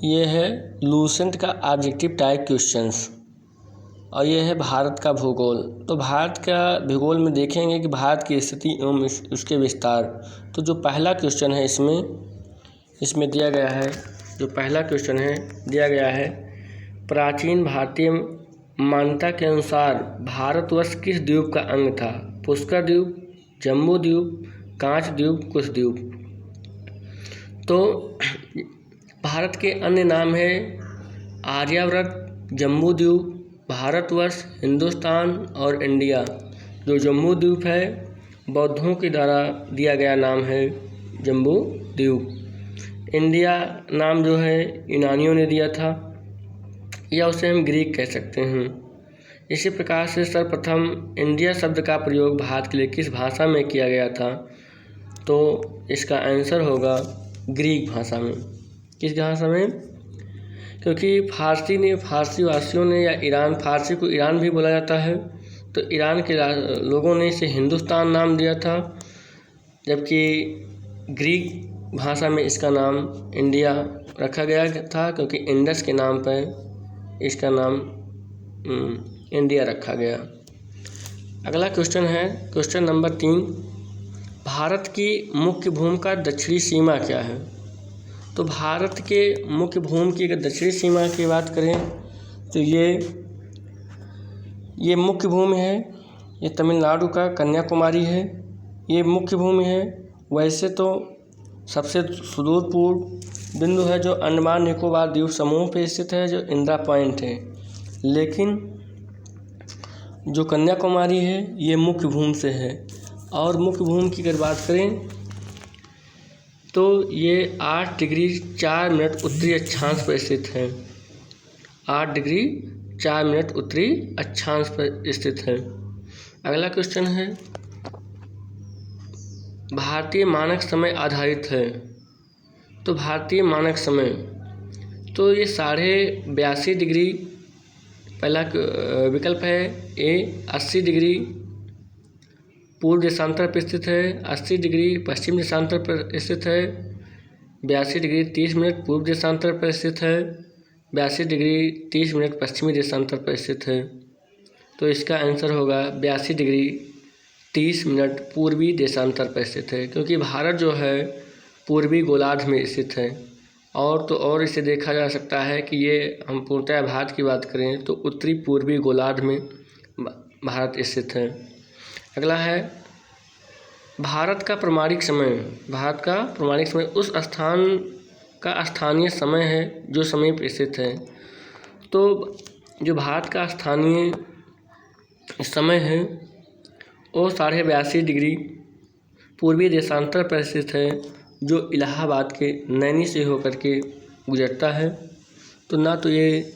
ये है लूसेंट का ऑब्जेक्टिव टाइप क्वेश्चंस और ये है भारत का भूगोल। तो भारत का भूगोल में देखेंगे कि भारत की स्थिति एवं उसके विस्तार। तो जो पहला क्वेश्चन है इसमें दिया गया है, जो पहला क्वेश्चन है दिया गया है, प्राचीन भारतीय मान्यता के अनुसार भारतवर्ष किस द्वीप का अंग था? पुष्कर द्वीप, जम्बू द्वीप, कांच द्वीप, कुश द्वीप। तो भारत के अन्य नाम है आर्यावर्त, जम्बू द्वीप, भारतवर्ष, हिंदुस्तान और इंडिया। जो जम्बू द्वीप है बौद्धों के द्वारा दिया गया नाम है जम्बू द्वीप। इंडिया नाम जो है यूनानियों ने दिया था, या उसे हम ग्रीक कह सकते हैं। इसी प्रकार से सर्वप्रथम इंडिया शब्द का प्रयोग भारत के लिए किस भाषा में किया गया था? तो इसका आंसर होगा ग्रीक भाषा में। किस भाषा में? क्योंकि फारसी वासियों ने या ईरान, फारसी को ईरान भी बोला जाता है, तो ईरान के लोगों ने इसे हिंदुस्तान नाम दिया था, जबकि ग्रीक भाषा में इसका नाम इंडिया रखा गया था, क्योंकि इंडस के नाम पर इसका नाम इंडिया रखा गया। अगला क्वेश्चन है क्वेश्चन नंबर 3, भारत की मुख्य भूमि का दक्षिणी सीमा क्या है? तो भारत के मुख्य भूमि की अगर दक्षिणी सीमा की बात करें तो ये मुख्य भूमि है, ये तमिलनाडु का कन्याकुमारी है, ये मुख्य भूमि है। वैसे तो सबसे सुदूर पूर्व बिंदु है जो अंडमान निकोबार द्वीप समूह पे स्थित है, जो इंदिरा पॉइंट है, लेकिन जो कन्याकुमारी है ये मुख्य भूमि से है। और मुख्य भूमि की अगर बात करें तो ये 8 डिग्री 4 मिनट उत्तरी अक्षांश पर स्थित है। 8 डिग्री 4 मिनट उत्तरी अक्षांश पर स्थित है। अगला क्वेश्चन है भारतीय मानक समय आधारित है। तो भारतीय मानक समय तो ये 82.5 डिग्री पहला विकल्प है ए, 80 डिग्री पूर्व देशांतर पर स्थित है, 80 डिग्री पश्चिम देशांतर पर स्थित है, 82 डिग्री 30 मिनट पूर्व देशांतर पर स्थित है, 82 डिग्री 30 मिनट पश्चिमी देशांतर पर स्थित है। तो इसका आंसर होगा 82 डिग्री 30 मिनट पूर्वी देशांतर पर स्थित है, क्योंकि भारत जो है पूर्वी गोलार्ध में स्थित है। और तो और इसे देखा जा सकता है कि ये हम पूर्णतः भारत की बात करें तो उत्तरी पूर्वी गोलार्ध में भारत स्थित है। अगला है भारत का प्रमाणिक समय। भारत का प्रमाणिक समय उस स्थान का स्थानीय समय है जो समीप स्थित है। तो जो भारत का स्थानीय समय है वो 82.5 डिग्री पूर्वी देशांतर पर स्थित है, जो इलाहाबाद के नैनी से होकर के गुजरता है। तो ना तो ये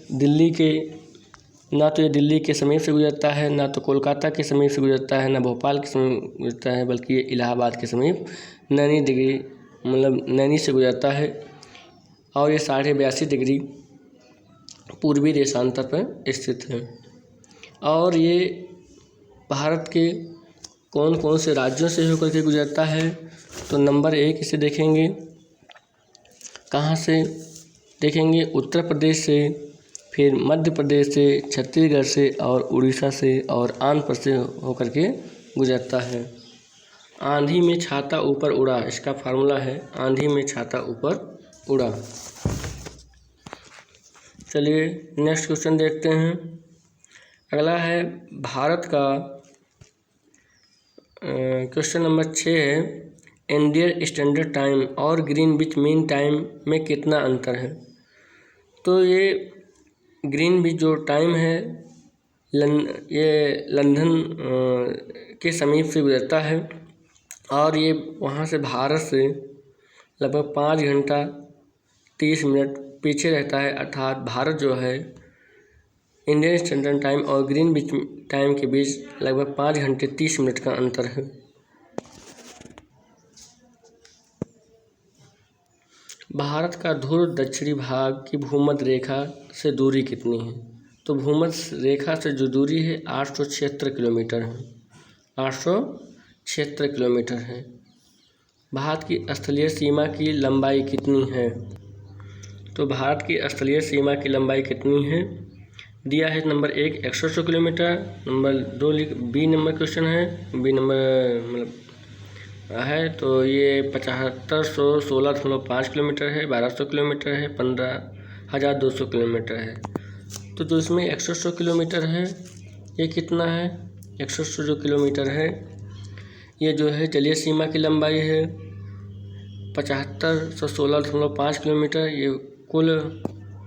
दिल्ली के समीप से गुजरता है, ना तो कोलकाता के समीप से गुजरता है, ना भोपाल के समीप गुजरता है, बल्कि ये इलाहाबाद के समीप नैनी से गुजरता है। और ये 82.5 डिग्री पूर्वी देशांतर पर स्थित है। और ये भारत के कौन कौन से राज्यों से होकर के गुजरता है? तो नंबर 1 इसे देखेंगे, कहाँ से देखेंगे? उत्तर प्रदेश से, फिर मध्य प्रदेश से, छत्तीसगढ़ से और उड़ीसा से और आंध्र प्रदेश से होकर के गुजरता है। आंधी में छाता ऊपर उड़ा, इसका फार्मूला है आंधी में छाता ऊपर उड़ा। चलिए नेक्स्ट क्वेश्चन देखते हैं। अगला है भारत का क्वेश्चन नंबर 6 है, इंडियन स्टैंडर्ड टाइम और ग्रीनविच मीन टाइम में कितना अंतर है? तो ये ग्रीनविच जो टाइम है ये लंदन के समीप से गुजरता है, और ये वहाँ से भारत से लगभग 5 घंटा 30 मिनट पीछे रहता है। अर्थात भारत जो है इंडियन स्टैंडर्ड टाइम और ग्रीनविच टाइम के बीच लगभग 5 घंटे 30 मिनट का अंतर है। भारत का ध्रुव दक्षिणी भाग की भूमध्य रेखा से दूरी कितनी है? तो भूमध्य रेखा से जो दूरी है 876 किलोमीटर है। 876 किलोमीटर है। भारत की स्थलीय सीमा की लंबाई कितनी है? तो भारत की स्थलीय सीमा की लंबाई कितनी है? दिया है number 1 100 kilometre, number 2 B number question है, बी नंबर मतलब है तो ये 7516.5 किलोमीटर है, 1200 किलोमीटर है, 15,200 किलोमीटर है। तो जो इसमें 100 किलोमीटर है ये कितना है? 100 जो किलोमीटर है ये जो है जलीय सीमा की लंबाई है। 7516.5 किलोमीटर ये कुल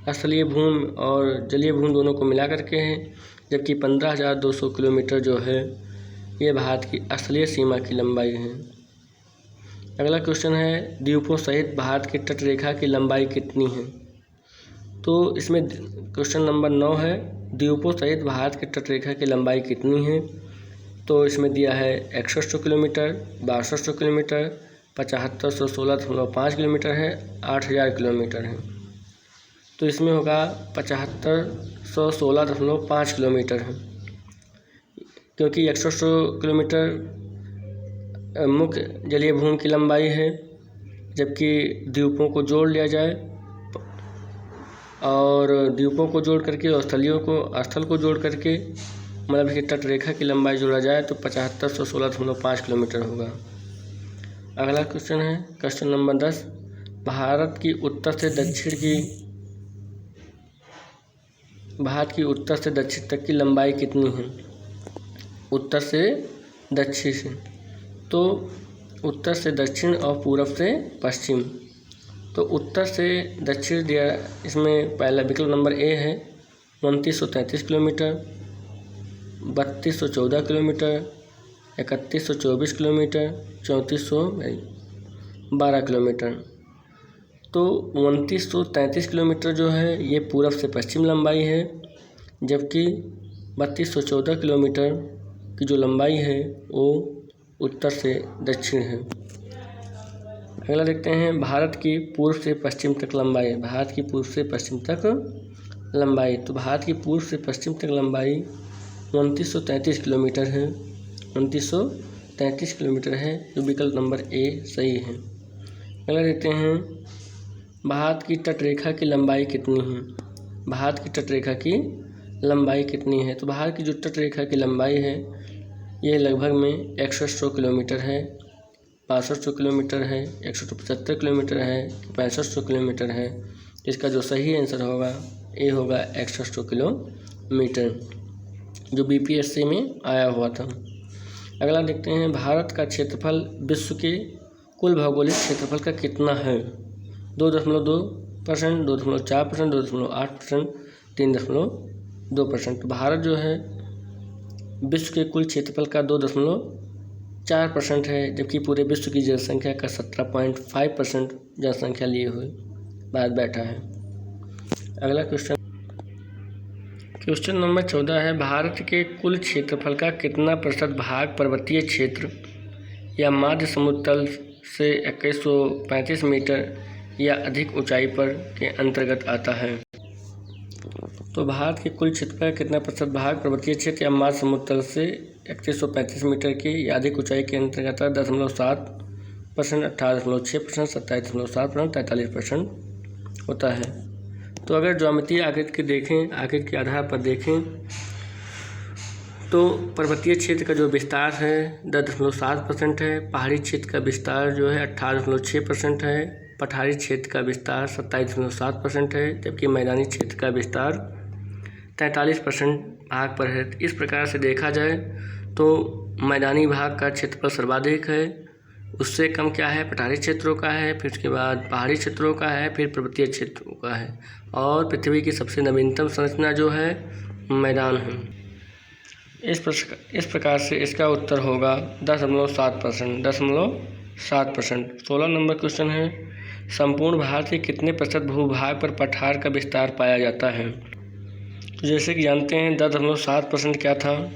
स्थलीय भूमि और जलीय भूमि दोनों को मिला करके है, जबकि 15,200 किलोमीटर जो है ये भारत की स्थलीय सीमा की लंबाई है। अगला क्वेश्चन है द्वीपों सहित भारत की तटरेखा की लंबाई कितनी है? तो इसमें क्वेश्चन नंबर 9 है द्वीपों सहित भारत की तटरेखा की लंबाई कितनी है? तो इसमें दिया है 100 किलोमीटर, 6200 किलोमीटर, 7516.5 किलोमीटर है, 8000 किलोमीटर है। तो इसमें होगा 7516.5 किलोमीटर है, क्योंकि 100 किलोमीटर मुख्य जलीय भूमि की लंबाई है, जबकि द्वीपों को जोड़ लिया जाए और द्वीपों को जोड़ करके और स्थल को जोड़ करके मतलब कि तटरेखा की लंबाई जोड़ा जाए तो 7516.5 किलोमीटर होगा। अगला क्वेश्चन है क्वेश्चन नंबर 10 भारत की उत्तर से दक्षिण तक की लंबाई कितनी है? उत्तर से दक्षिण से, तो उत्तर से दक्षिण और पूरब से पश्चिम। तो उत्तर से दक्षिण दिया, इसमें पहला विकल्प नंबर ए है 2933 किलोमीटर, 3214 किलोमीटर, 3124 किलोमीटर, 3412 किलोमीटर। तो 2933 किलोमीटर जो है ये पूरब से पश्चिम लंबाई है, जबकि 3214 किलोमीटर की जो लंबाई है वो उत्तर से दक्षिण है। अगला देखते हैं भारत की पूर्व से पश्चिम तक लंबाई। भारत की पूर्व से पश्चिम तक लंबाई, तो भारत की पूर्व से पश्चिम तक लंबाई 2933 किलोमीटर है, 2933 किलोमीटर है, जो विकल्प नंबर ए सही है। अगला देखते हैं भारत की तटरेखा की लंबाई कितनी है? भारत की तटरेखा की लंबाई कितनी है? तो भारत की जो तटरेखा की लंबाई है ये लगभग में 100 किलोमीटर है, 6500 किलोमीटर है, 175 किलोमीटर है, 6500 किलोमीटर है। इसका जो सही आंसर होगा ये होगा 100 किलोमीटर, जो बीपीएससी में आया हुआ था। अगला देखते हैं भारत का क्षेत्रफल विश्व के कुल भौगोलिक क्षेत्रफल का कितना है? 2.2%, 2.4%, 2.8%, 3.2%। भारत जो है विश्व के कुल क्षेत्रफल का 2.4% है, जबकि पूरे विश्व की जनसंख्या का 17.5% जनसंख्या लिए हुए भारत बैठा है। अगला क्वेश्चन नंबर 14 है भारत के कुल क्षेत्रफल का कितना प्रतिशत भाग पर्वतीय क्षेत्र या माध्य समुद्र तल से 2135 मीटर या अधिक ऊंचाई पर के अंतर्गत आता है? तो भारत के कुल क्षेत्र का कितना प्रतिशत भाग पर्वतीय क्षेत्र या माध्य समुद्र तल से 2135 मीटर की या अधिक ऊंचाई के अंतर्गत 10.7%, 18.6%, 27.7%, 43% होता है। तो अगर ज्यामितीय आकृति के आधार पर देखें तो पर्वतीय क्षेत्र का जो विस्तार है 10.7% है, पहाड़ी क्षेत्र का विस्तार जो है 18.6% है, पठारी क्षेत्र का विस्तार 27.7% है, जबकि मैदानी क्षेत्र का विस्तार 43% भाग पर है। इस प्रकार से देखा जाए तो मैदानी भाग का क्षेत्रफल सर्वाधिक है, उससे कम क्या है पठारी क्षेत्रों का है, फिर उसके बाद पहाड़ी क्षेत्रों का है, फिर पर्वतीय क्षेत्रों का है, और पृथ्वी की सबसे नवीनतम संरचना जो है मैदान है। इस प्रकार से इसका उत्तर होगा 10.7%। 16 नंबर क्वेश्चन है संपूर्ण भारत के कितने प्रतिशत भूभाग पर पठार का विस्तार पाया जाता है? तो जैसे कि जानते हैं 10.7% क्या था,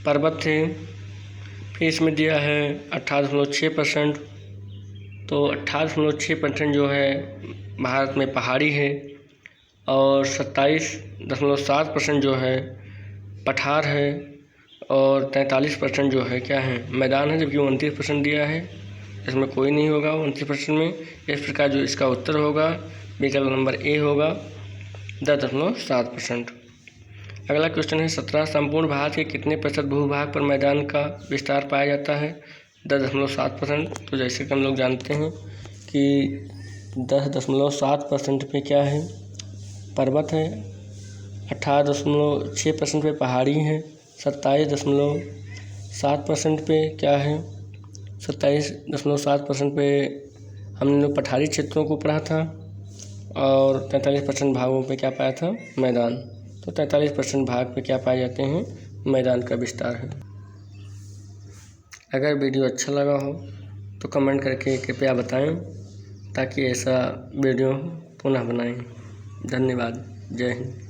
पर्वत थे। फिर इसमें दिया है 18.6%, तो 18.6% जो है भारत में पहाड़ी है, और 27.7% जो है पठार है, और 43% जो है क्या है मैदान है, जबकि 29% दिया है, इसमें कोई नहीं होगा 29% में। इस प्रकार जो इसका उत्तर होगा विकल्प नंबर ए होगा 10.7%। अगला क्वेश्चन है 17 संपूर्ण भारत के कितने प्रतिशत भूभाग पर मैदान का विस्तार पाया जाता है? 10.7%। तो जैसे कि हम लोग जानते हैं कि 10.7% पे क्या है, पर्वत है, 18.6% पे पहाड़ी है, 27.7% पे क्या है, 27.7% पे हमने लोग पठारी क्षेत्रों को पढ़ा था, और 43% भागों पे क्या पाया था, मैदान। तो 43% भाग पे क्या पाए जाते हैं, मैदान का विस्तार है। अगर वीडियो अच्छा लगा हो तो कमेंट करके कृपया बताएं ताकि ऐसा वीडियो पुनः बनाएं। धन्यवाद। जय हिंद।